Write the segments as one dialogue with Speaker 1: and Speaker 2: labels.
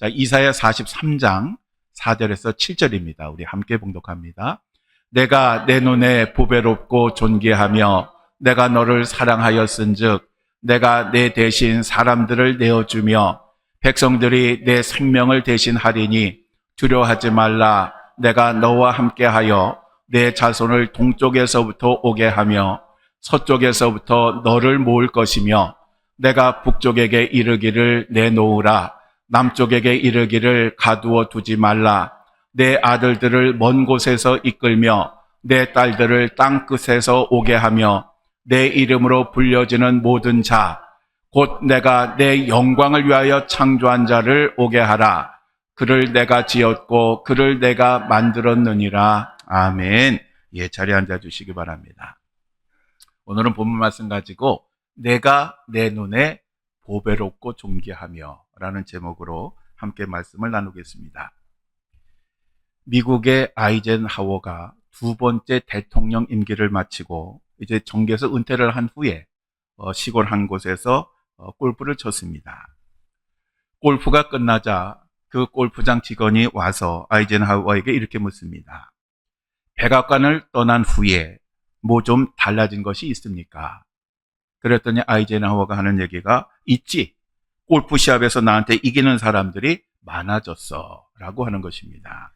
Speaker 1: 자, 이사야 43장 4절에서 7절입니다. 우리 함께 봉독합니다. 내가 내 눈에 보배롭고 존귀하며 내가 너를 사랑하였은즉 내가 내 대신 사람들을 내어주며 백성들이 내 생명을 대신하리니 두려워하지 말라. 내가 너와 함께하여 내 자손을 동쪽에서부터 오게 하며 서쪽에서부터 너를 모을 것이며 내가 북쪽에게 이르기를 내놓으라. 남쪽에게 이르기를 가두어 두지 말라. 내 아들들을 먼 곳에서 이끌며 내 딸들을 땅끝에서 오게 하며 내 이름으로 불려지는 모든 자, 곧 내가 내 영광을 위하여 창조한 자를 오게 하라. 그를 내가 지었고 그를 내가 만들었느니라. 아멘. 예, 자리에 앉아주시기 바랍니다. 오늘은 본문 말씀 가지고 내가 내 눈에 보배롭고 존귀하며 라는 제목으로 함께 말씀을 나누겠습니다. 미국의 아이젠하워가 두 번째 대통령 임기를 마치고 이제 정계에서 은퇴를 한 후에 시골 한 곳에서 골프를 쳤습니다. 골프가 끝나자 그 골프장 직원이 와서 아이젠하워에게 이렇게 묻습니다. 백악관을 떠난 후에 뭐 좀 달라진 것이 있습니까? 그랬더니 아이젠하워가 하는 얘기가 있지. 골프 시합에서 나한테 이기는 사람들이 많아졌어 라고 하는 것입니다.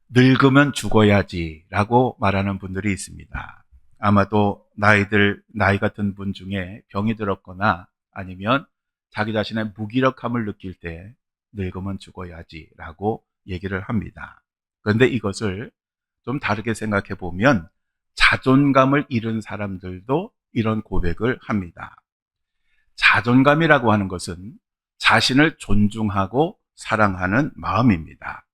Speaker 1: 늙으면 죽어야지 라고 말하는 분들이 있습니다. 아마도 나이 같은 분 중에 병이 들었거나 아니면 자기 자신의 무기력함을 느낄 때 늙으면 죽어야지 라고 얘기를 합니다. 그런데 이것을 좀 다르게 생각해 보면 자존감을 잃은 사람들도 이런 고백을 합니다. 자존감이라고 하는 것은 자신을 존중하고 사랑하는 마음입니다.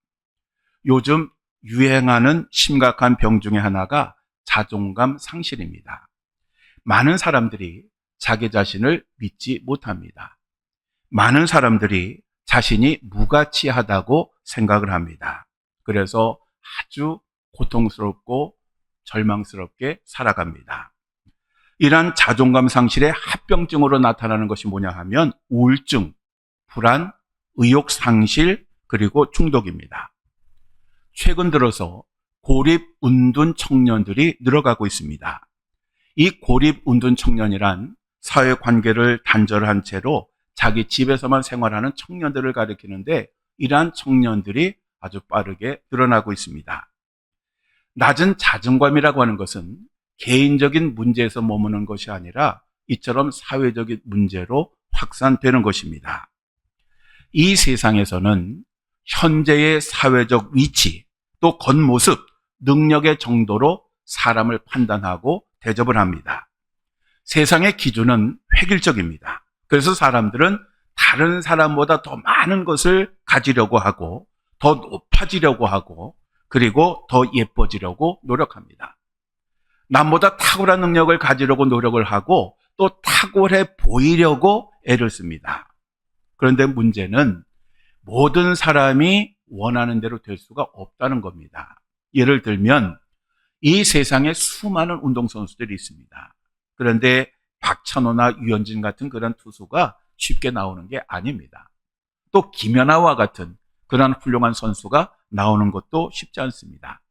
Speaker 1: 요즘 유행하는 심각한 병 중에 하나가 자존감 상실입니다. 많은 사람들이 자기 자신을 믿지 못합니다. 많은 사람들이 자신이 무가치하다고 생각을 합니다. 그래서 아주 고통스럽고 절망스럽게 살아갑니다. 이러한 자존감 상실의 합병증으로 나타나는 것이 뭐냐 하면 우울증, 불안, 의욕 상실, 그리고 중독입니다. 최근 들어서 고립 운둔 청년들이 늘어가고 있습니다. 이 고립 운둔 청년이란 사회관계를 단절한 채로 자기 집에서만 생활하는 청년들을 가리키는데 이러한 청년들이 아주 빠르게 늘어나고 있습니다. 낮은 자존감이라고 하는 것은 개인적인 문제에서 머무는 것이 아니라 이처럼 사회적인 문제로 확산되는 것입니다. 이 세상에서는 현재의 사회적 위치, 또 겉모습, 능력의 정도로 사람을 판단하고 대접을 합니다. 세상의 기준은 획일적입니다. 그래서 사람들은 다른 사람보다 더 많은 것을 가지려고 하고 더 높아지려고 하고 그리고 더 예뻐지려고 노력합니다. 남보다 탁월한 능력을 가지려고 노력을 하고 또 탁월해 보이려고 애를 씁니다. 그런데 문제는 모든 사람이 원하는 대로 될 수가 없다는 겁니다. 예를 들면 이 세상에 수많은 운동선수들이 있습니다. 그런데 박찬호나 유현진 같은 그런 투수가 쉽게 나오는 게 아닙니다. 또 김연아와 같은 그런 훌륭한 선수가 나오는 것도 쉽지 않습니다.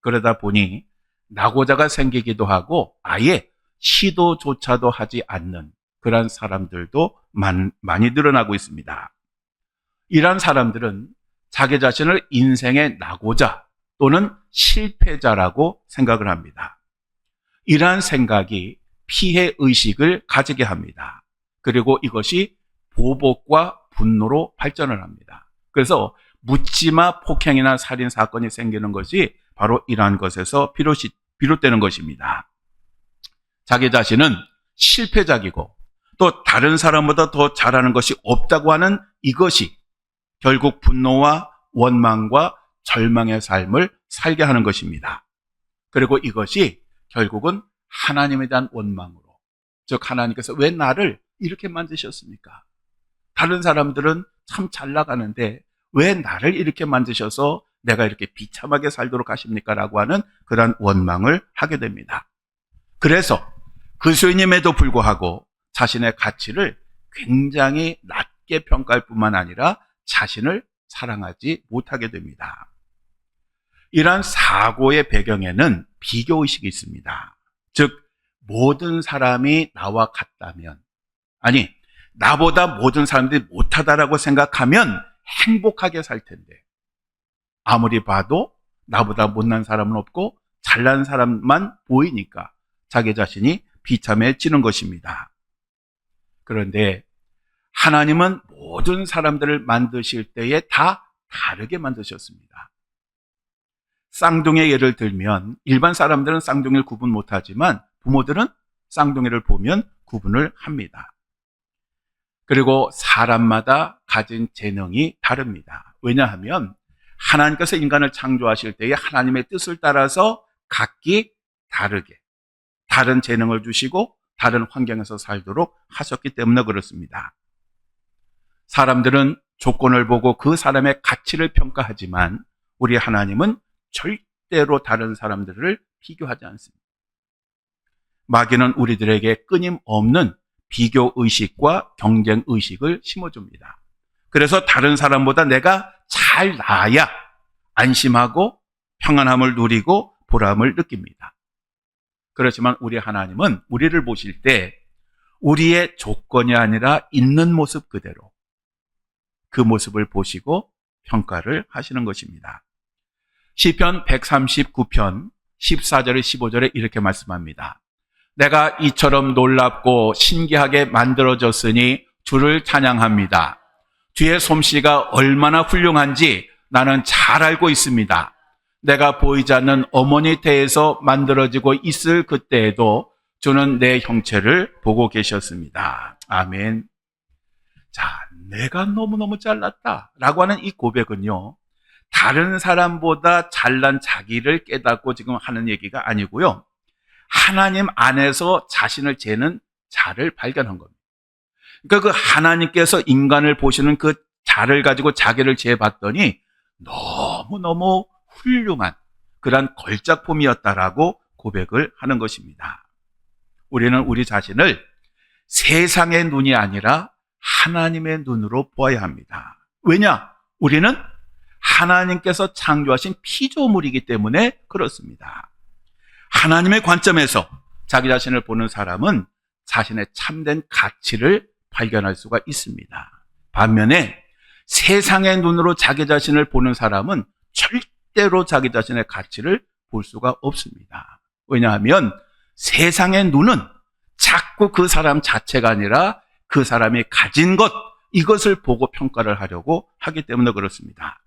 Speaker 1: 그러다 보니 낙오자가 생기기도 하고 아예 시도조차도 하지 않는 그런 사람들도 많이 늘어나고 있습니다. 이런 사람들은 자기 자신을 인생의 낙오자 또는 실패자라고 생각을 합니다. 이러한 생각이 피해의식을 가지게 합니다. 그리고 이것이 보복과 분노로 발전을 합니다. 그래서 묻지마 폭행이나 살인 사건이 생기는 것이 바로 이러한 것에서 비롯되는 것입니다. 자기 자신은 실패작이고 또 다른 사람보다 더 잘하는 것이 없다고 하는 이것이 결국 분노와 원망과 절망의 삶을 살게 하는 것입니다. 그리고 이것이 결국은 하나님에 대한 원망으로, 즉 하나님께서 왜 나를 이렇게 만드셨습니까? 다른 사람들은 참 잘 나가는데 왜 나를 이렇게 만드셔서 내가 이렇게 비참하게 살도록 하십니까? 라고 하는 그런 원망을 하게 됩니다. 그래서 그리스도인임에도 불구하고 자신의 가치를 굉장히 낮게 평가할 뿐만 아니라 자신을 사랑하지 못하게 됩니다. 이러한 사고의 배경에는 비교의식이 있습니다. 즉 모든 사람이 나와 같다면, 아니 나보다 모든 사람들이 못하다라고 생각하면 행복하게 살 텐데, 아무리 봐도 나보다 못난 사람은 없고 잘난 사람만 보이니까 자기 자신이 비참해지는 것입니다. 그런데 하나님은 모든 사람들을 만드실 때에 다 다르게 만드셨습니다. 쌍둥이의 예를 들면 일반 사람들은 쌍둥이를 구분 못하지만 부모들은 쌍둥이를 보면 구분을 합니다. 그리고 사람마다 가진 재능이 다릅니다. 왜냐하면 하나님께서 인간을 창조하실 때에 하나님의 뜻을 따라서 각기 다르게 다른 재능을 주시고 다른 환경에서 살도록 하셨기 때문에 그렇습니다. 사람들은 조건을 보고 그 사람의 가치를 평가하지만 우리 하나님은 절대로 다른 사람들을 비교하지 않습니다. 마귀는 우리들에게 끊임없는 비교의식과 경쟁의식을 심어줍니다. 그래서 다른 사람보다 내가 잘 나아야 안심하고 평안함을 누리고 보람을 느낍니다. 그렇지만 우리 하나님은 우리를 보실 때 우리의 조건이 아니라 있는 모습 그대로 그 모습을 보시고 평가를 하시는 것입니다. 시편 139편 14절에 15절에 이렇게 말씀합니다. 내가 이처럼 놀랍고 신기하게 만들어졌으니 주를 찬양합니다. 주의 솜씨가 얼마나 훌륭한지 나는 잘 알고 있습니다. 내가 보이지 않는 어머니 태에서 만들어지고 있을 그때에도 주는 내 형체를 보고 계셨습니다. 아멘. 자, 내가 너무너무 잘났다라고 하는 이 고백은요, 다른 사람보다 잘난 자기를 깨닫고 지금 하는 얘기가 아니고요, 하나님 안에서 자신을 재는 자를 발견한 겁니다. 그러니까 그 하나님께서 인간을 보시는 그 자를 가지고 자기를 재봤더니 너무너무 훌륭한 그런 걸작품이었다라고 고백을 하는 것입니다. 우리는 우리 자신을 세상의 눈이 아니라 하나님의 눈으로 보아야 합니다. 왜냐? 우리는 하나님께서 창조하신 피조물이기 때문에 그렇습니다. 하나님의 관점에서 자기 자신을 보는 사람은 자신의 참된 가치를 발견할 수가 있습니다. 반면에 세상의 눈으로 자기 자신을 보는 사람은 절대로 자기 자신의 가치를 볼 수가 없습니다. 왜냐하면 세상의 눈은 자꾸 그 사람 자체가 아니라 그 사람이 가진 것, 이것을 보고 평가를 하려고 하기 때문에 그렇습니다.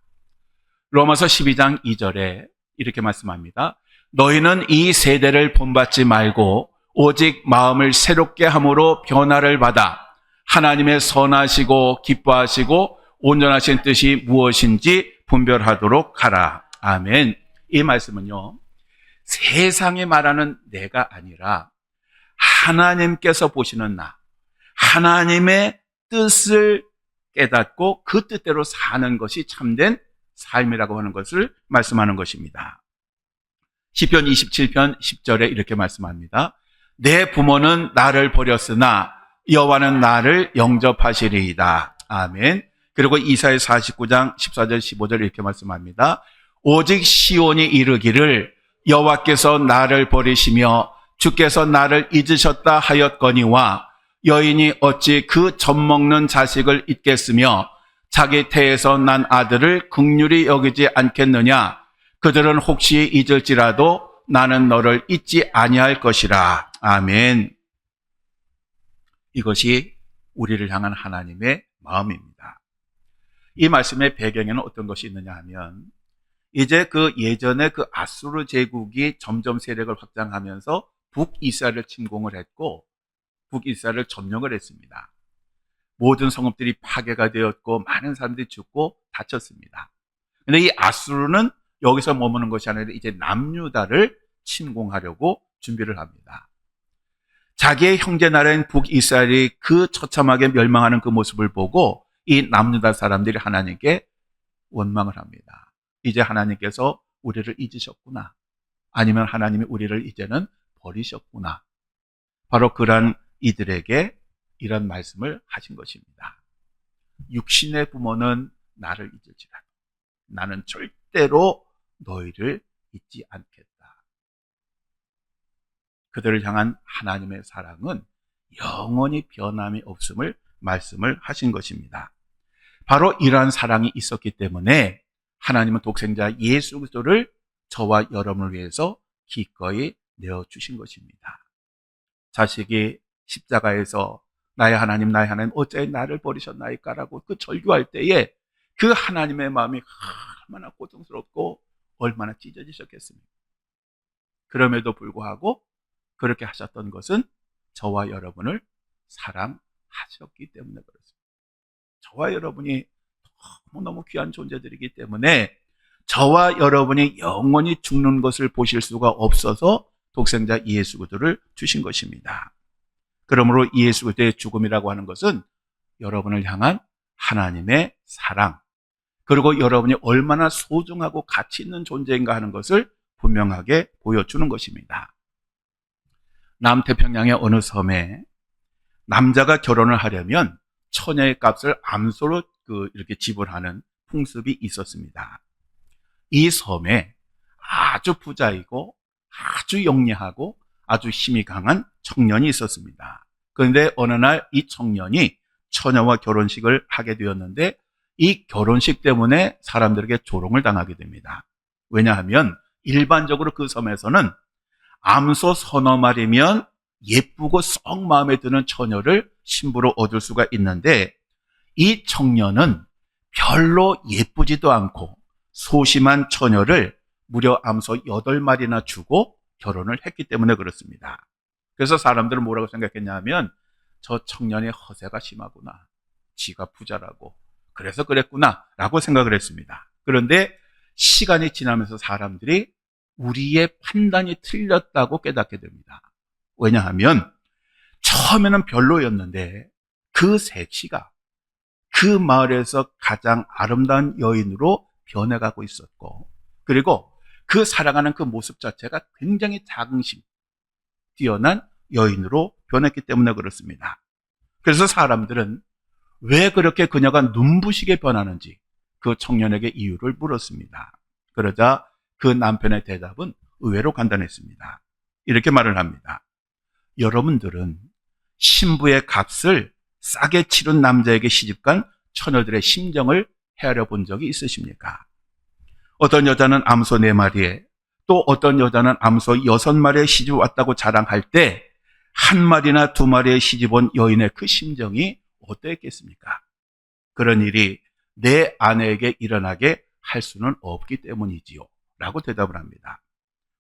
Speaker 1: 로마서 12장 2절에 이렇게 말씀합니다. 너희는 이 세대를 본받지 말고 오직 마음을 새롭게 함으로 변화를 받아 하나님의 선하시고 기뻐하시고 온전하신 뜻이 무엇인지 분별하도록 하라. 아멘. 이 말씀은요, 세상에 말하는 내가 아니라 하나님께서 보시는 나, 하나님의 뜻을 깨닫고 그 뜻대로 사는 것이 참된 삶이라고 하는 것을 말씀하는 것입니다. 시편 27편 10절에 이렇게 말씀합니다. 내 부모는 나를 버렸으나 여호와는 나를 영접하시리이다. 아멘. 그리고 이사야 49장 14절 15절 이렇게 말씀합니다. 오직 시온이 이르기를 여호와께서 나를 버리시며 주께서 나를 잊으셨다 하였거니와 여인이 어찌 그 젖먹는 자식을 잊겠으며 자기 태에서 난 아들을 긍휼히 여기지 않겠느냐. 그들은 혹시 잊을지라도 나는 너를 잊지 아니할 것이라. 아멘. 이것이 우리를 향한 하나님의 마음입니다. 이 말씀의 배경에는 어떤 것이 있느냐 하면, 이제 그 예전에 그 아수르 제국이 점점 세력을 확장하면서 북이스라엘을 침공을 했고 북이스라엘을 점령을 했습니다. 모든 성읍들이 파괴가 되었고 많은 사람들이 죽고 다쳤습니다. 그런데 이 아수르는 여기서 머무는 것이 아니라 이제 남유다를 침공하려고 준비를 합니다. 자기의 형제 나라인 북이스라엘이 그 처참하게 멸망하는 그 모습을 보고 이 남유다 사람들이 하나님께 원망을 합니다. 이제 하나님께서 우리를 잊으셨구나. 아니면 하나님이 우리를 이제는 버리셨구나. 바로 그러한 이들에게 이런 말씀을 하신 것입니다. 육신의 부모는 나를 잊을지라도 나는 절대로 너희를 잊지 않겠다. 그들을 향한 하나님의 사랑은 영원히 변함이 없음을 말씀을 하신 것입니다. 바로 이러한 사랑이 있었기 때문에 하나님은 독생자 예수 그리스도를 저와 여러분을 위해서 기꺼이 내어주신 것입니다. 자식이 십자가에서 나의 하나님 어찌 나를 버리셨나이까 라고 그 절규할 때에 그 하나님의 마음이 얼마나 고통스럽고 얼마나 찢어지셨겠습니까? 그럼에도 불구하고 그렇게 하셨던 것은 저와 여러분을 사랑하셨기 때문에 그렇습니다. 저와 여러분이 너무너무 귀한 존재들이기 때문에 저와 여러분이 영원히 죽는 것을 보실 수가 없어서 독생자 예수 그리스도를 주신 것입니다. 그러므로 예수 그리스도의 죽음이라고 하는 것은 여러분을 향한 하나님의 사랑, 그리고 여러분이 얼마나 소중하고 가치 있는 존재인가 하는 것을 분명하게 보여주는 것입니다. 남태평양의 어느 섬에 남자가 결혼을 하려면 처녀의 값을 암소로 이렇게 지불하는 풍습이 있었습니다. 이 섬에 아주 부자이고 아주 영리하고 아주 힘이 강한 청년이 있었습니다. 그런데 어느 날 이 청년이 처녀와 결혼식을 하게 되었는데 이 결혼식 때문에 사람들에게 조롱을 당하게 됩니다. 왜냐하면 일반적으로 그 섬에서는 암소 서너 마리면 예쁘고 썩 마음에 드는 처녀를 신부로 얻을 수가 있는데 이 청년은 별로 예쁘지도 않고 소심한 처녀를 무려 암소 8마리나 주고 결혼을 했기 때문에 그렇습니다. 그래서 사람들은 뭐라고 생각했냐면 저 청년의 허세가 심하구나, 지가 부자라고 그래서 그랬구나 라고 생각을 했습니다. 그런데 시간이 지나면서 사람들이 우리의 판단이 틀렸다고 깨닫게 됩니다. 왜냐하면 처음에는 별로였는데 그 새치가 그 마을에서 가장 아름다운 여인으로 변해가고 있었고, 그리고 그 살아가는 그 모습 자체가 굉장히 자긍심 뛰어난 여인으로 변했기 때문에 그렇습니다. 그래서 사람들은 왜 그렇게 그녀가 눈부시게 변하는지 그 청년에게 이유를 물었습니다. 그러자 그 남편의 대답은 의외로 간단했습니다. 이렇게 말을 합니다. 여러분들은 신부의 값을 싸게 치른 남자에게 시집간 처녀들의 심정을 헤아려 본 적이 있으십니까? 어떤 여자는 암소 4마리에 또 어떤 여자는 암소 6마리에 시집 왔다고 자랑할 때 1마리나 2마리에 시집 온 여인의 그 심정이 어떠했겠습니까? 그런 일이 내 아내에게 일어나게 할 수는 없기 때문이지요 라고 대답을 합니다.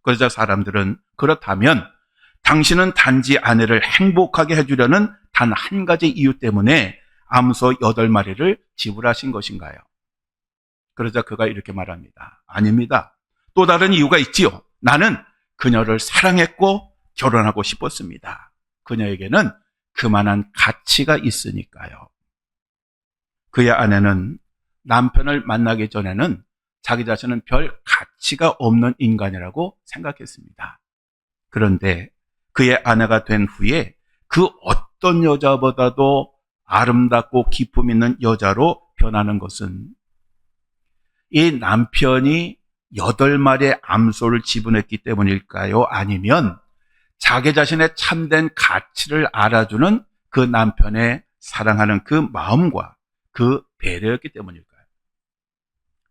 Speaker 1: 그러자 사람들은 그렇다면 당신은 단지 아내를 행복하게 해주려는 단 한 가지 이유 때문에 암소 8마리를 지불하신 것인가요? 그러자 그가 이렇게 말합니다. 아닙니다. 또 다른 이유가 있지요. 나는 그녀를 사랑했고 결혼하고 싶었습니다. 그녀에게는 그만한 가치가 있으니까요. 그의 아내는 남편을 만나기 전에는 자기 자신은 별 가치가 없는 인간이라고 생각했습니다. 그런데 그의 아내가 된 후에 그 어떤 여자보다도 아름답고 기품 있는 여자로 변하는 것은 이 남편이 8마리의 암소를 지불했기 때문일까요? 아니면 자기 자신의 참된 가치를 알아주는 그 남편의 사랑하는 그 마음과 그 배려였기 때문일까요?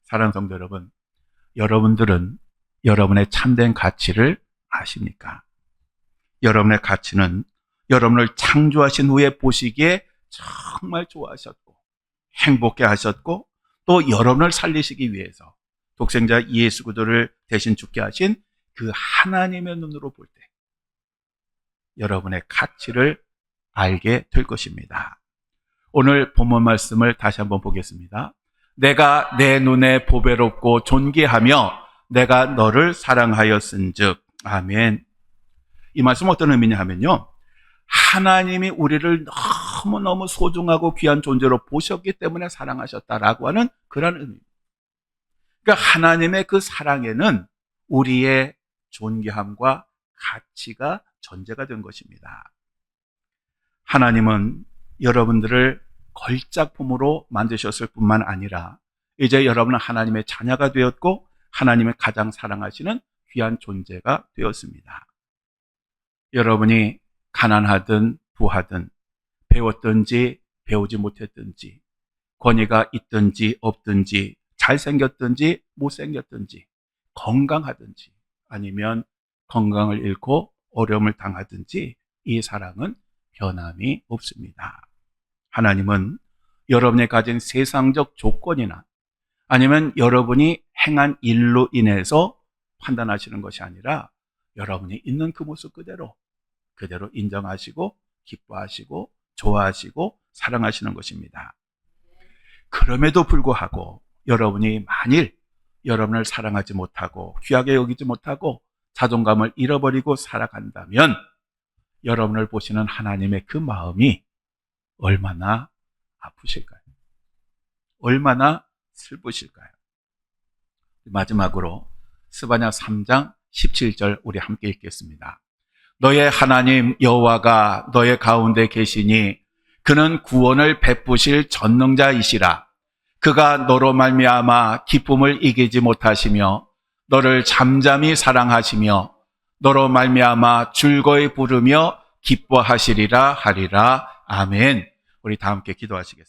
Speaker 1: 사랑하는 성도 여러분, 여러분들은 여러분의 참된 가치를 아십니까? 여러분의 가치는 여러분을 창조하신 후에 보시기에 정말 좋아하셨고 행복해 하셨고 또 여러분을 살리시기 위해서 독생자 예수 그리스도를 대신 죽게 하신 그 하나님의 눈으로 볼 때 여러분의 가치를 알게 될 것입니다. 오늘 본문 말씀을 다시 한번 보겠습니다. 내가 내 눈에 보배롭고 존귀하며 내가 너를 사랑하였은즉. 아멘. 이 말씀은 어떤 의미냐 하면요, 하나님이 우리를 너무너무 소중하고 귀한 존재로 보셨기 때문에 사랑하셨다라고 하는 그런 의미입니다. 그러니까 하나님의 그 사랑에는 우리의 존귀함과 가치가 전제가 된 것입니다. 하나님은 여러분들을 걸작품으로 만드셨을 뿐만 아니라 이제 여러분은 하나님의 자녀가 되었고 하나님의 가장 사랑하시는 귀한 존재가 되었습니다. 여러분이 가난하든 부하든 배웠든지 배우지 못했든지 권위가 있든지 없든지 잘생겼든지 못생겼든지 건강하든지 아니면 건강을 잃고 어려움을 당하든지 이 사랑은 변함이 없습니다. 하나님은 여러분이 가진 세상적 조건이나 아니면 여러분이 행한 일로 인해서 판단하시는 것이 아니라 여러분이 있는 그 모습 그대로 인정하시고 기뻐하시고 좋아하시고 사랑하시는 것입니다. 그럼에도 불구하고 여러분이 만일 여러분을 사랑하지 못하고 귀하게 여기지 못하고 자존감을 잃어버리고 살아간다면 여러분을 보시는 하나님의 그 마음이 얼마나 아프실까요? 얼마나 슬프실까요? 마지막으로 스바냐 3장 17절 우리 함께 읽겠습니다. 너의 하나님 여호와가 너의 가운데 계시니 그는 구원을 베푸실 전능자이시라. 그가 너로 말미암아 기쁨을 이기지 못하시며 너를 잠잠히 사랑하시며 너로 말미암아 즐거이 부르며 기뻐하시리라 하리라. 아멘. 우리 다 함께 기도하시겠습니다.